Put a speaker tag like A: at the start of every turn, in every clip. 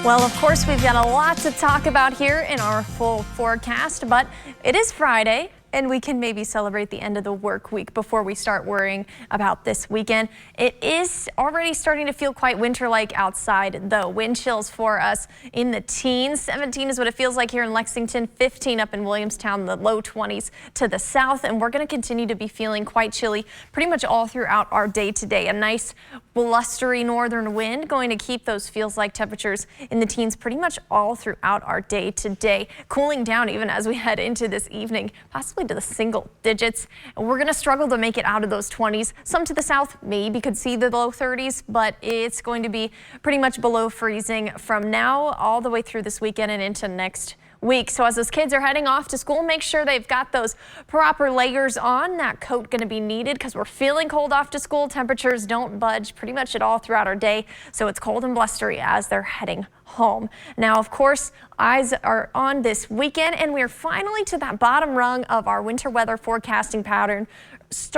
A: Well, of course, we've got a lot to talk about here in our full forecast, but it is Friday, and we can maybe celebrate the end of the work week before we start worrying about this weekend. It is already starting to feel quite winter-like outside, though. Wind chills for us in the teens. 17 is what it feels like here in Lexington, 15 up in Williamstown, the low 20s to the south, and we're going to continue to be feeling quite chilly pretty much all throughout our day today. A nice blustery northern wind going to keep those feels-like temperatures in the teens pretty much all throughout our day today, cooling down even as we head into this evening, possibly to the single digits. And we're going to struggle to make it out of those 20s. Some to the south maybe could see the low 30s, but it's going to be pretty much below freezing from now all the way through this weekend and into next week. So as those kids are heading off to school, make sure they've got those proper layers on. That coat going to be needed because we're feeling cold off to school. Temperatures don't budge pretty much at all throughout our day. So it's cold and blustery as they're heading home. Now, of course, eyes are on this weekend, and we're finally to that bottom rung of our winter weather forecasting pattern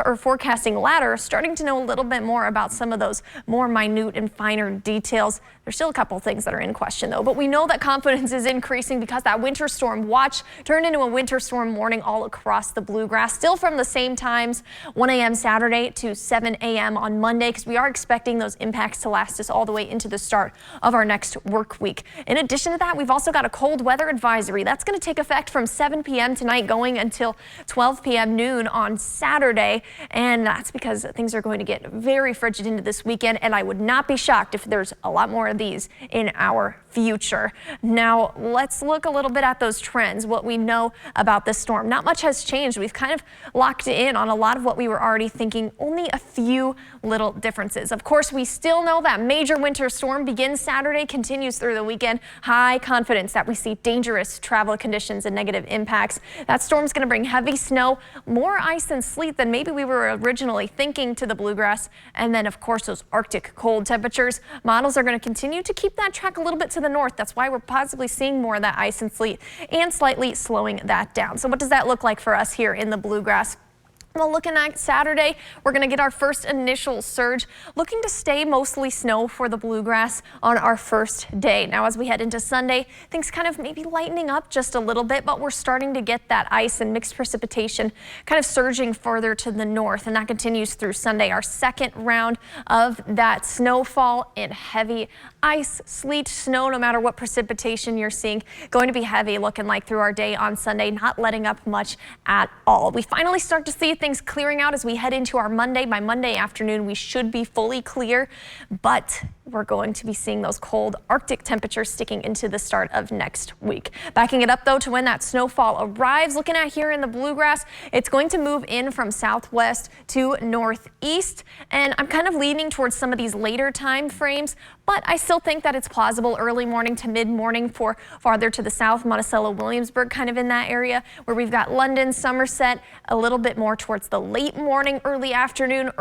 A: or forecasting ladder, starting to know a little bit more about some of those more minute and finer details. There's still a couple things that are in question, though, but we know that confidence is increasing because that winter storm watch turned into a winter storm warning all across the bluegrass, still from the same times, 1 a.m. Saturday to 7 a.m. on Monday, because we are expecting those impacts to last us all the way into the start of our next work week. In addition to that, we've also got a cold weather advisory that's going to take effect from 7 p.m. tonight going until 12 p.m. noon on Saturday. And that's because things are going to get very frigid into this weekend, and I would not be shocked if there's a lot more of these in our future. Now, let's look a little bit at those trends, what we know about this storm. Not much has changed. We've kind of locked in on a lot of what we were already thinking, only a few little differences. Of course, we still know that major winter storm begins Saturday, continues through the weekend. High confidence that we see dangerous travel conditions and negative impacts. That storm's going to bring heavy snow, more ice and sleet than maybe we were originally thinking to the bluegrass. And then, of course, those Arctic cold temperatures. Models are going to continue to keep that track a little bit to the north. That's why we're possibly seeing more of that ice and sleet and slightly slowing that down. So what does that look like for us here in the bluegrass? Well, looking at Saturday, we're going to get our first initial surge, looking to stay mostly snow for the bluegrass on our first day. Now, as we head into Sunday, things kind of maybe lightening up just a little bit, but we're starting to get that ice and mixed precipitation kind of surging further to the north, and that continues through Sunday. Our second round of that snowfall and heavy ice, sleet, snow, no matter what precipitation you're seeing, going to be heavy looking like through our day on Sunday, not letting up much at all. We finally start to see things clearing out as we head into our Monday. By Monday afternoon, we should be fully clear, but we're going to be seeing those cold Arctic temperatures sticking into the start of next week. Backing it up, though, to when that snowfall arrives, looking at here in the bluegrass, it's going to move in from southwest to northeast, and I'm kind of leaning towards some of these later time frames, but I still think that it's plausible early morning to mid-morning for farther to the south, Monticello, Williamsburg, kind of in that area where we've got London, Somerset, a little bit more towards the late morning, early afternoon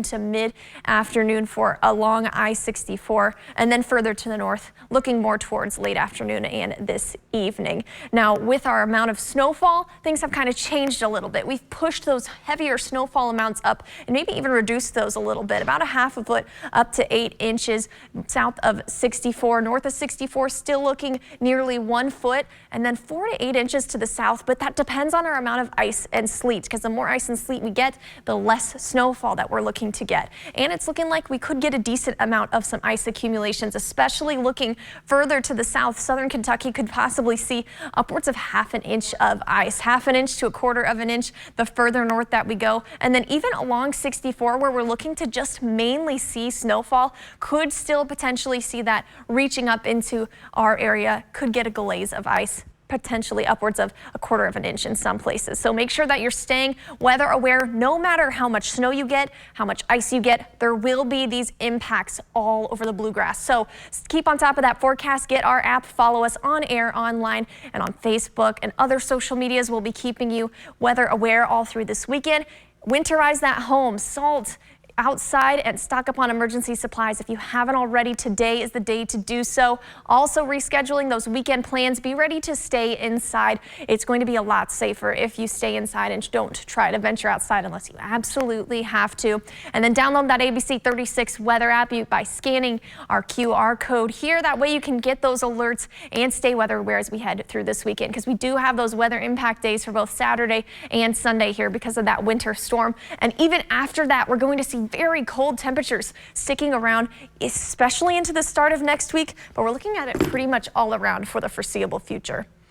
A: to mid-afternoon for along I-64, and then further to the north, looking more towards late afternoon and this evening. Now, with our amount of snowfall, things have kind of changed a little bit. We've pushed those heavier snowfall amounts up and maybe even reduced those a little bit, about a half a foot up to 8 inches south of 64, north of 64, still looking nearly 1 foot, and then 4 to 8 inches to the south, but that depends on our amount of ice and sleet, because the more ice and sleet we get, the less snowfall that we're looking to get. And it's looking like we could get a decent amount of some ice accumulations, especially looking further to the south. Southern Kentucky could possibly see upwards of half an inch of ice, half an inch to a quarter of an inch the further north that we go. And then even along 64, where we're looking to just mainly see snowfall, could still potentially see that reaching up into our area, could get a glaze of ice, potentially upwards of a quarter of an inch in some places. So make sure that you're staying weather aware. No matter how much snow you get, how much ice you get, there will be these impacts all over the bluegrass. So keep on top of that forecast. Get our app, follow us on air, online, and on Facebook and other social medias. We'll be keeping you weather aware all through this weekend. Winterize that home. Salt outside and stock up on emergency supplies. If you haven't already, today is the day to do so. Also rescheduling those weekend plans. Be ready to stay inside. It's going to be a lot safer if you stay inside and don't try to venture outside unless you absolutely have to. And then download that ABC 36 weather app by scanning our QR code here. That way you can get those alerts and stay weather aware as we head through this weekend, because we do have those weather impact days for both Saturday and Sunday here because of that winter storm. And even after that, we're going to see very cold temperatures sticking around, especially into the start of next week, but we're looking at it pretty much all around for the foreseeable future.